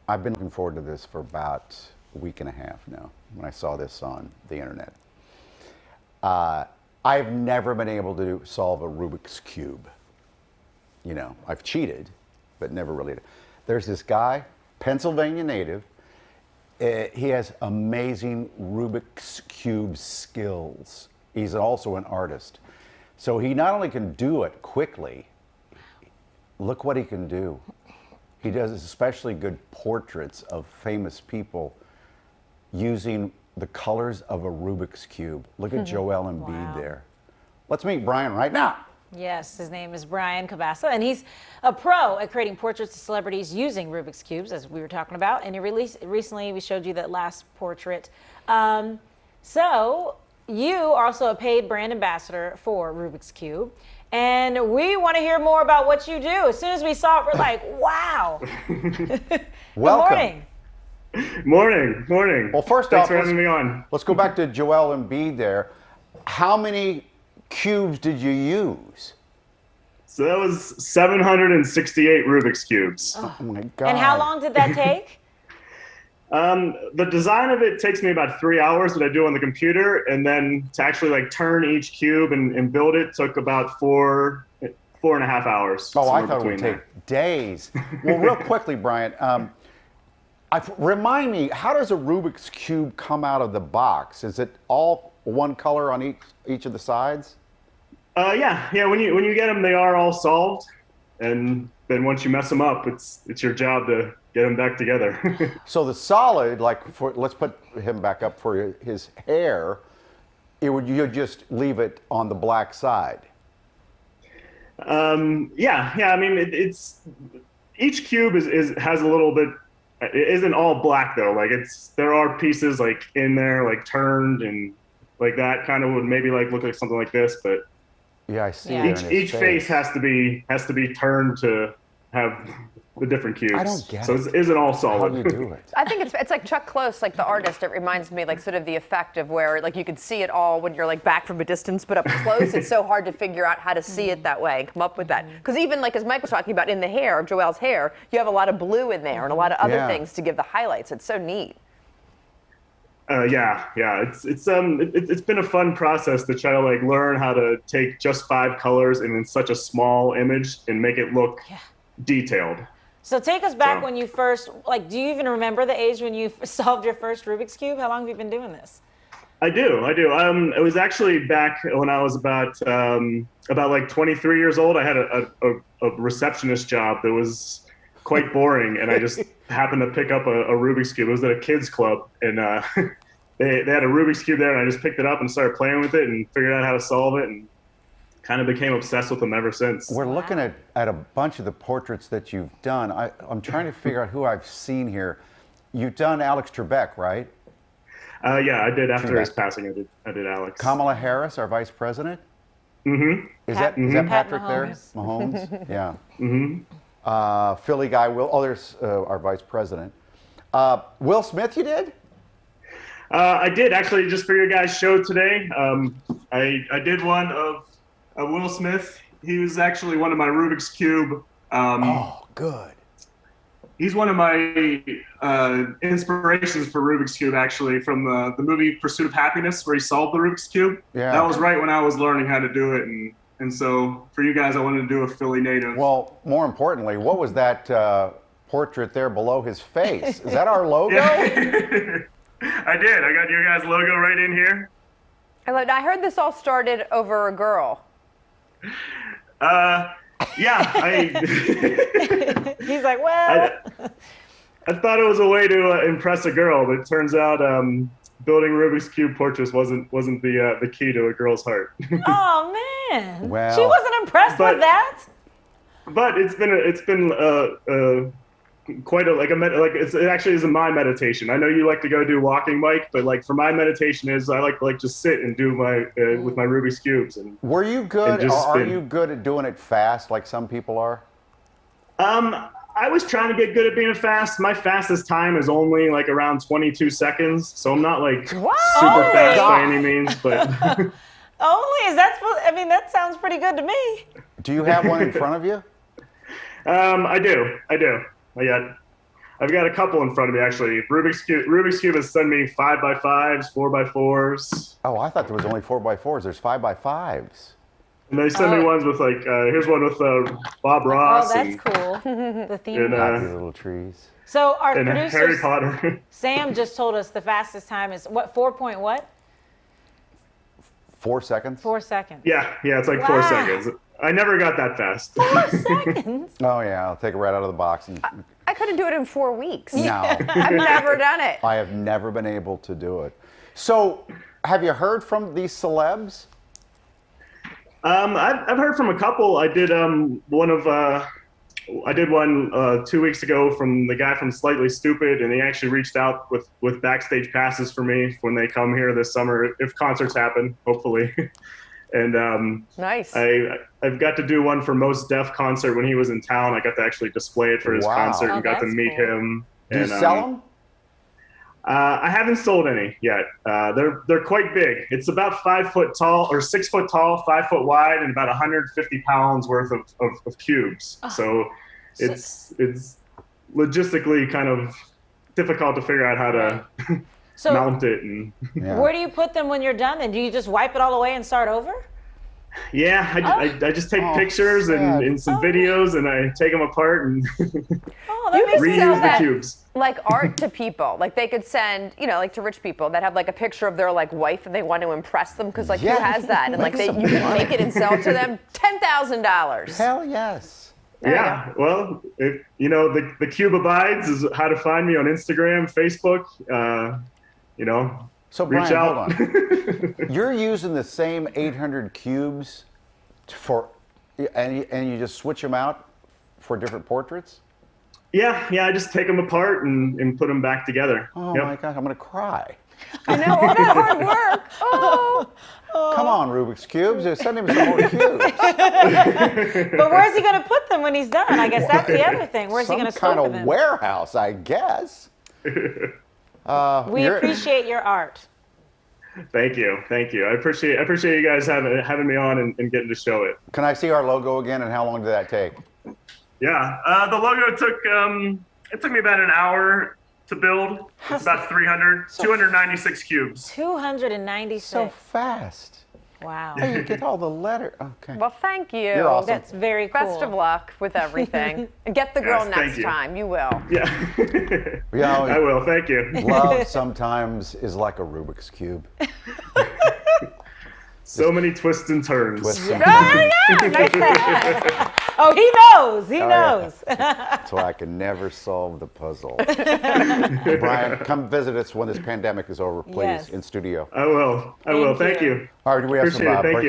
I've been looking forward to this for about a week and a half now when I saw this on the internet. I've never been able to solve a Rubik's Cube. You know, I've cheated, but never really. There's this guy, Pennsylvania native. He has amazing Rubik's Cube skills. He's also an artist. So he not only can do it quickly, look what he can do. He does especially good portraits of famous people using the colors of a Rubik's Cube. Look at Joel Embiid there. Let's meet Brian right now. Yes, his name is Brian Kobasa, and he's a pro at creating portraits of celebrities using Rubik's Cubes, as we were talking about. And recently, we showed you that last portrait. So you are also a paid brand ambassador for Rubik's Cube. And we want to hear more about what you do. As soon as we saw it, we're like, wow. Welcome. Good morning. Morning. Well, first Thanks off, for having me on. let's go back to Joel Embiid there. How many cubes did you use? So that was 768 Rubik's Cubes. Oh my God. And how long did that take? The design of it takes me about 3 hours that I do on the computer, and then to actually like turn each cube and build it took about 4.5 hours. Oh, I thought it would take days. Well, real quickly, Brian, remind me, how does a Rubik's Cube come out of the box? Is it all one color on each of the sides? Yeah. When you get them, they are all solved, and then once you mess them up, it's your job to get them back together. So the solid, let's put him back up for his hair. You just leave it on the black side. Yeah. I mean, it's each cube has a little bit. It isn't all black though. Like there are pieces like in there, like turned and like that kind of would maybe like look like something like this, but yeah, I see. Yeah. Each face has to be turned to have the different cubes. I don't get so it. it isn't all solid. How do you do it? I think it's like Chuck Close, like the artist. It reminds me like sort of the effect of where like you can see it all when you're like back from a distance, but up close it's so hard to figure out how to see it that way and come up with that. Because even like as Mike was talking about in the hair, Joelle's hair, you have a lot of blue in there and a lot of other things to give the highlights. It's so neat. Yeah. It's been a fun process to try to like learn how to take just 5 colors and in such a small image and make it look detailed. So take us back when you first, do you even remember the age when you solved your first Rubik's Cube? How long have you been doing this? I do. It was actually back when I was about like 23 years old. I had a receptionist job that was quite boring, and I just happened to pick up a Rubik's Cube. It was at a kids club, and they had a Rubik's Cube there, and I just picked it up and started playing with it and figured out how to solve it, and kind of became obsessed with them ever since. We're looking at a bunch of the portraits that you've done. I'm trying to figure out who I've seen here. You've done Alex Trebek, right? Yeah, I did. After his passing, I did Alex. Kamala Harris, our vice president. Mm-hmm. Is that Patrick there? Mahomes. Mahomes. Yeah. Mm-hmm. Philly guy. There's our vice president. Will Smith, you did? I did actually, just for your guys' show today. I did one of Will Smith. He was actually one of my Rubik's Cube. Oh, good. He's one of my inspirations for Rubik's Cube, actually, from the movie Pursuit of Happiness, where he solved the Rubik's Cube. Yeah. That was right when I was learning how to do it. And so for you guys, I wanted to do a Philly native. Well, more importantly, what was that portrait there below his face? Is that our logo? Yeah. I did. I got your guys' logo right in here. I heard this all started over a girl. Yeah. He's like, well. I thought it was a way to impress a girl, but it turns out building Rubik's Cube portraits wasn't the key to a girl's heart. Oh man. Well, she wasn't impressed with that. But it's been quite it actually is my meditation. I know you like to go do walking, Mike, but like for my meditation is I like to just sit and do my with my Rubik's Cubes. And were you good? Are you good at doing it fast, like some people are? I was trying to get good at being fast. My fastest time is only like around 22 seconds, so I'm not like super fast by any means. But only is that supposed? I mean, that sounds pretty good to me. Do you have one in front of you? I do. I've got a couple in front of me actually. Rubik's Cube has sent me 5x5s, 4x4s. Oh, I thought there was only 4x4s. There's 5x5s. And they send me ones with like, here's one with Bob Ross. Oh, that's cool. The theme. Happy little trees. So our And producer Harry Potter. Sam just told us the fastest time is what? 4 point what? 4 seconds? 4 seconds. Yeah, it's like 4 Wow. seconds. I never got that fast. 4 seconds. Oh yeah, I'll take it right out of the box. And I couldn't do it in 4 weeks. no, I've never done it. I have never been able to do it. So, have you heard from these celebs? I've heard from a couple. I did one 2 weeks ago from the guy from Slightly Stupid, and he actually reached out with backstage passes for me when they come here this summer, if concerts happen, hopefully. And Nice. I've got to do one for Mos Def concert when he was in town. I got to actually display it for his Wow. concert Oh, and got to that's meet cool. him. Do you And, sell them? I haven't sold any yet. They're quite big. It's about 5 foot tall or 6 foot tall, 5 foot wide, and about 150 pounds worth of cubes. So it's logistically kind of difficult to figure out how to So mount it. And Yeah. where do you put them when you're done? And do you just wipe it all away and start over? yeah, I just take Oh, pictures sad. and some videos, and I take them apart and Oh, that makes could sense. sell reuse the that. cubes. Like art to people. Like they could send, like to rich people that have like a picture of their like wife and they want to impress them because like Yeah. who has that? And like Make some you can money. make it and sell it to them $10,000. Hell yes. There you Yeah, well, if, the Cube Abides is how to find me on Instagram, Facebook. So reach Brian, out. hold on. You're using the same 800 cubes and you just switch them out for different portraits? Yeah, I just take them apart and put them back together. Oh Yep. my God, I'm gonna cry. I know all that hard work. Oh. Come on, Rubik's cubes. Send him some more cubes. But where's he going to put them when he's done? I guess that's the other thing. Where's he Some going to store kind of them? warehouse, I guess. We appreciate your art. Thank you. I appreciate you guys having me on and getting to show it. Can I see our logo again, and how long did that take? Yeah, the logo took me about an hour to build. It's about 296 cubes. 296. So fast. Wow. Oh, you get all the letter. Okay. Well, thank you. You're awesome. That's very cool. Best of luck with everything. And get the girl Yes, thank next you. time. You will. Yeah, Yeah, I will. Thank you. love sometimes is like a Rubik's cube. So many twists and turns. Twists and Oh, yeah. Nice catch. Oh, he knows. He yeah. knows. That's why I can never solve the puzzle. Brian, come visit us when this pandemic is over, please, Yes. in studio. I will. Thank Thank you. you. All right, do we have Appreciate some it. Thank break- you.